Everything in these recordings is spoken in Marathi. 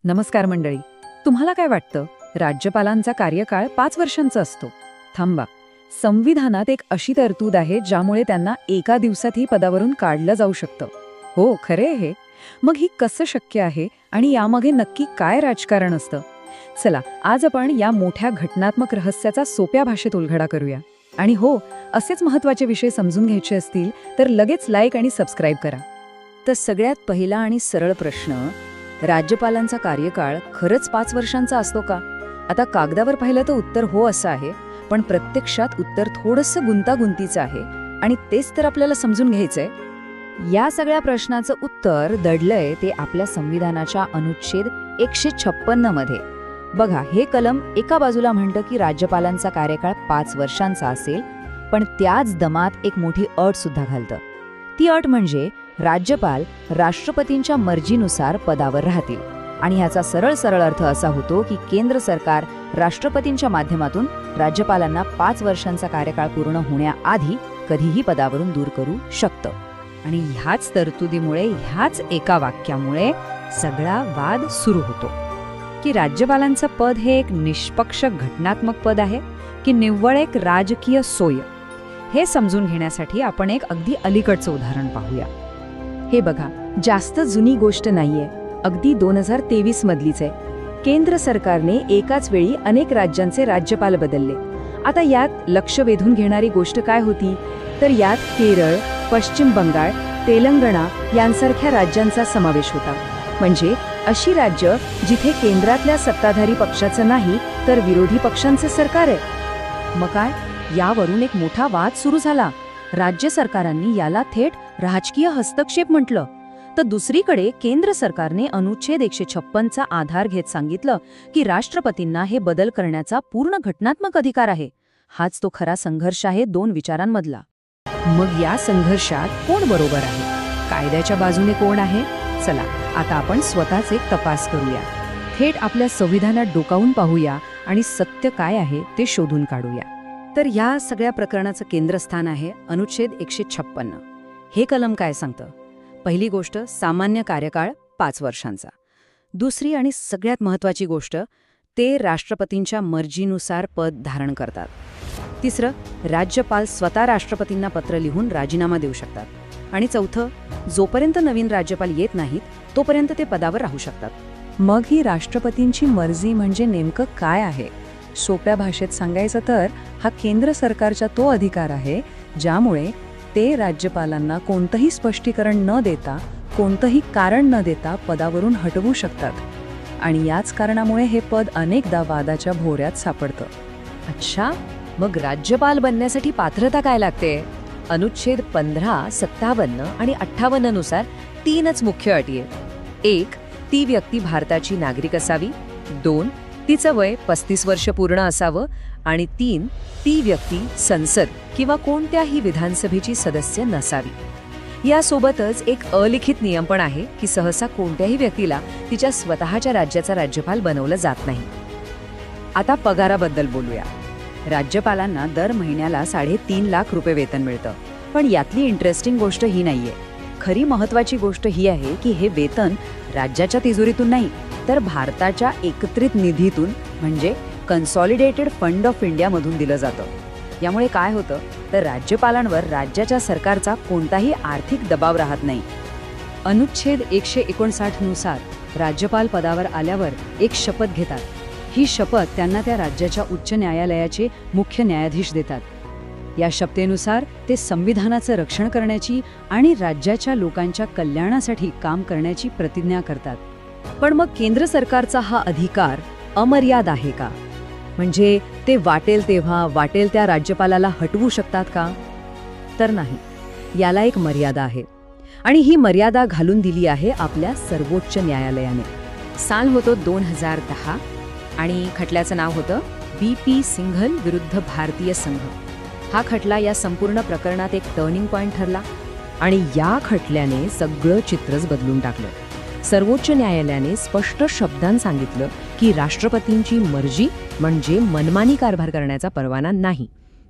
नमस्कार मंडळी. तुम्हाला काय वाटतं, राज्यपालांचा कार्यकाळ 5 वर्षांचा असतो? थांबा, संविधानात एक अशी तरतूद आहे ज्यामुळे त्यांना एका दिवसातही पदावरून काढलं जाऊ शकतं. हो, खरे आहे हे. मग ही कसं शक्य आहे आणि यामागे नक्की काय राजकारण असतं? चला, आज आपण या मोठ्या घटनात्मक रहस्याचा सोप्या भाषेत उलगडा करूया. आणि हो, असेच महत्त्वाचे विषय समजून घ्यायचे असतील तर लगेच लाईक आणि सबस्क्राईब करा. तर सगळ्यात पहिला आणि सरळ प्रश्न, राज्यपालांचा कार्यकाळ खरंच 5 वर्षांचा असतो का? आता कागदावर पाहिलं तर उत्तर हो असं आहे, पण प्रत्यक्षात उत्तर थोडंसं गुंतागुंतीचं आहे आणि तेच तर आपल्याला समजून घ्यायचंय. या सगळ्या प्रश्नाचं उत्तर दडलंय ते आपल्या संविधानाच्या अनुच्छेद 156 मध्ये. बघा, हे कलम एका बाजूला म्हणतं की राज्यपालांचा कार्यकाळ 5 वर्षांचा असेल, पण त्याच दमात एक मोठी अट सुद्धा घालतं. ती अट म्हणजे राज्यपाल राष्ट्रपतींच्या मर्जीनुसार पदावर राहतील. आणि ह्याचा सरळ सरळ अर्थ असा होतो की केंद्र सरकार राष्ट्रपतींच्या माध्यमातून राज्यपालांना 5 वर्षांचा कार्यकाळ पूर्ण होण्याआधी कधीही पदावरून दूर करू शकतं. आणि ह्याच तरतुदीमुळे, ह्याच एका वाक्यामुळे सगळा वाद सुरू होतो की राज्यपालांचं पद हे एक निष्पक्ष घटनात्मक पद आहे की निव्वळ एक राजकीय सोय. हे समजून घेण्यासाठी आपण एक अगदी अलीकडचं उदाहरण पाहूया. हे बघा, जास्त जुनी गोष्ट नाहीये, अगदी 2023 मधलीच आहे. केंद्र सरकारने एकाच वेळी अनेक राज्यांचे राज्यपाल बदलले. आता यात लक्ष वेधून घेणारी गोष्ट काय होती, तर यात केरळ, पश्चिम बंगाल, तेलंगणा यांसारख्या राज्यांचा समावेश होता. म्हणजे अशी राज्य जिथे केंद्रातल्या सत्ताधारी पक्षाचं नाही तर विरोधी पक्षांचं सरकार आहे. मग काय, यावरून एक मोठा वाद सुरू झाला. राज्य सरकारांनी याला थेट राजकीय हस्तक्षेप म्हटलं. तर दुसरीकडे केंद्र सरकारने अनुच्छेद 156 चा आधार घेत सांगितलं की राष्ट्रपतींना हे बदल करण्याचा पूर्ण घटनात्मक अधिकार आहे. हाच तो खरा संघर्ष आहे दोन विचारांमधला. मग या संघर्षात कोण बरोबर आहे? कायद्याच्या बाजूने कोण आहे? चला, आता आपण स्वतःच एक तपास करूया. थेट आपल्या संविधानात डोकावून पाहूया आणि सत्य काय आहे ते शोधून काढूया. तर या सगळ्या प्रकरणाचं केंद्रस्थान आहे अनुच्छेद 156. हे कलम काय सांगतं? पहिली गोष्ट, सामान्य कार्यकाळ 5 वर्षांचा. दुसरी आणि सगळ्यात महत्त्वाची गोष्ट, ते राष्ट्रपतींच्या मर्जीनुसार पद धारण करतात. तिसरं, राज्यपाल स्वतः राष्ट्रपतींना पत्र लिहून राजीनामा देऊ शकतात. आणि चौथं, जोपर्यंत नवीन राज्यपाल येत नाहीत तोपर्यंत ते पदावर राहू शकतात. मग ही राष्ट्रपतींची मर्जी म्हणजे नेमकं काय आहे? सोप्या भाषेत सांगायचं तर हा केंद्र सरकारचा तो अधिकार आहे ज्यामुळे ते राज्यपालांना कोणतंही स्पष्टीकरण न देता, कोणतंही कारण न देता पदावरून हटवू शकतात. आणि याच कारणामुळे हे पद अनेकदा वादाच्या भोवऱ्यात सापडतं. अच्छा, मग राज्यपाल बनण्यासाठी पात्रता काय लागते? अनुच्छेद 15, 57 आणि 58 नुसार 3च मुख्य अटी आहेत. 1, ती व्यक्ती भारताची नागरिक असावी. 2, तिचं वय 35 वर्ष पूर्ण असावं. आणि 3, ती व्यक्ती संसद किंवा कोणत्याही विधानसभेची सदस्य नसावी. यासोबतच एक अलिखित नियम पण आहे की सहसा कोणत्याही व्यक्तीला तिच्या स्वतःच्या राज्याचा राज्यपाल बनवलं जात नाही. आता पगाराबद्दल बोलूया. राज्यपालांना दर महिन्याला 3.5 लाख रुपये वेतन मिळतं. पण यातली इंटरेस्टिंग गोष्ट ही नाहीये. खरी महत्वाची गोष्ट ही आहे की हे वेतन राज्याच्या तिजोरीतून नाही तर भारताच्या एकत्रित निधीतून म्हणजे कन्सॉलिडेटेड फंड ऑफ इंडियामधून दिलं जातं. यामुळे काय होतं, तर राज्यपालांवर राज्याच्या सरकारचा कोणताही आर्थिक दबाव राहत नाही. अनुच्छेद 159 नुसार राज्यपाल पदावर आल्यावर एक शपथ घेतात. ही शपथ त्यांना त्या राज्याच्या उच्च न्यायालयाचे मुख्य न्यायाधीश देतात. या शपथेनुसार ते संविधानाचं रक्षण करण्याची आणि राज्याच्या लोकांच्या कल्याणासाठी काम करण्याची प्रतिज्ञा करतात. पण मग केंद्र सरकारचा हा अधिकार अमर्याद आहे का? म्हणजे ते वाटेल तेव्हा वाटेल त्या राज्यपालाला हटवू शकतात का? तर नाही, याला एक मर्यादा आहे. आणि ही मर्यादा घालून दिली आहे आपल्या सर्वोच्च न्यायालयाने. साल होतो 2010 आणि खटल्याचं नाव होतं BP सिंघल विरुद्ध भारतीय संघ. हा खटला या संपूर्ण प्रकरणात एक टर्निंग पॉइंट ठरला आणि या खटल्याने सगळं चित्रच बदलून टाकलं. सर्वोच्च न्यायालयाने स्पष्ट शब्दांत सांगितलं की राष्ट्रपतींची मर्जी म्हणजे मनमानी कारभार करण्याचा परवाना नाही.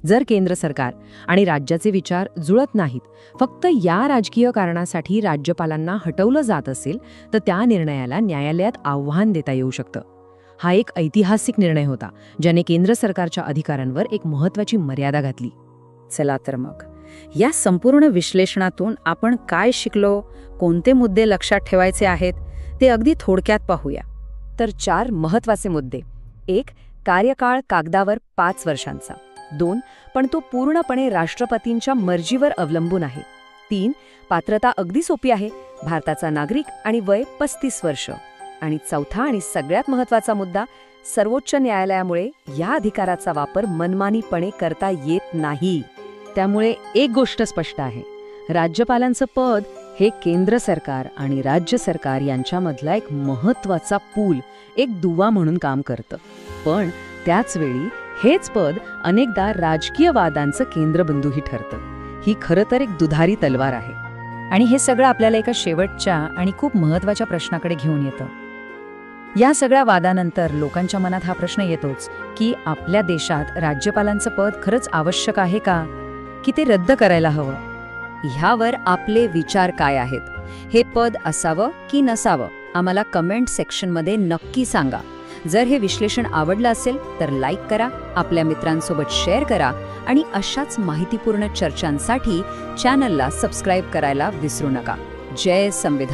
जर केंद्र सरकार आणि राज्याचे विचार जुळत नाहीत, फक्त या राजकीय कारणासाठी राज्यपालांना हटवलं जात असेल, तर त्या निर्णयाला न्यायालयात आव्हान देता येऊ शकतं. हा एक ऐतिहासिक निर्णय होता, ज्याने केंद्र सरकारच्या अधिकारांवर एक महत्त्वाची मर्यादा घातली. चला तर मग या संपूर्ण विश्लेषणातून आपण काय शिकलो, कोणते मुद्दे लक्षात ठेवायचे आहेत, ते अगदी थोडक्यात पाहूया. तर 4 महत्त्वाचे मुद्दे. 1. कार्यकाळ कागदावर 5 वर्षांचा. 2. पण तो पूर्णपणे राष्ट्रपतींच्या मर्जीवर अवलंबून आहे. 3. पात्रता अगदी सोपी आहे, भारताचा नागरिक आणि वय 35 वर्ष. आणि 4था आणि सगळ्यात महत्त्वाचा मुद्दा, सर्वोच्च न्यायालयामुळे या अधिकाराचा वापर मनमानीपणे करता येत नाही. त्यामुळे एक गोष्ट स्पष्ट आहे, राज्यपालांचं पद हे केंद्र सरकार आणि राज्य सरकार यांच्यामधला एक महत्त्वाचा पूल, एक दुवा म्हणून काम करतं. पण त्याचवेळी हेच पद अनेकदा राजकीय वादांचं केंद्रबिंदूही ठरतं. ही खरं तर एक दुधारी तलवार आहे. आणि हे सगळं आपल्याला एका शेवटच्या आणि खूप महत्त्वाच्या प्रश्नाकडे घेऊन येतं. या सगळ्या वादानंतर लोकांच्या मनात हा प्रश्न येतोच की आपल्या देशात राज्यपालांचं पद खरंच आवश्यक आहे का, की ते रद्द करायला हवं? ह्यावर आपले विचार काय आहेत? हे पद असावं की नसावं, आम्हाला कमेंट सेक्शनमध्ये नक्की सांगा. जर हे विश्लेषण आवडलं असेल तर लाईक करा, आपल्या मित्रांसोबत शेअर करा आणि अशाच माहितीपूर्ण चर्चांसाठी चॅनलला सबस्क्राईब करायला विसरू नका. जय संविधान.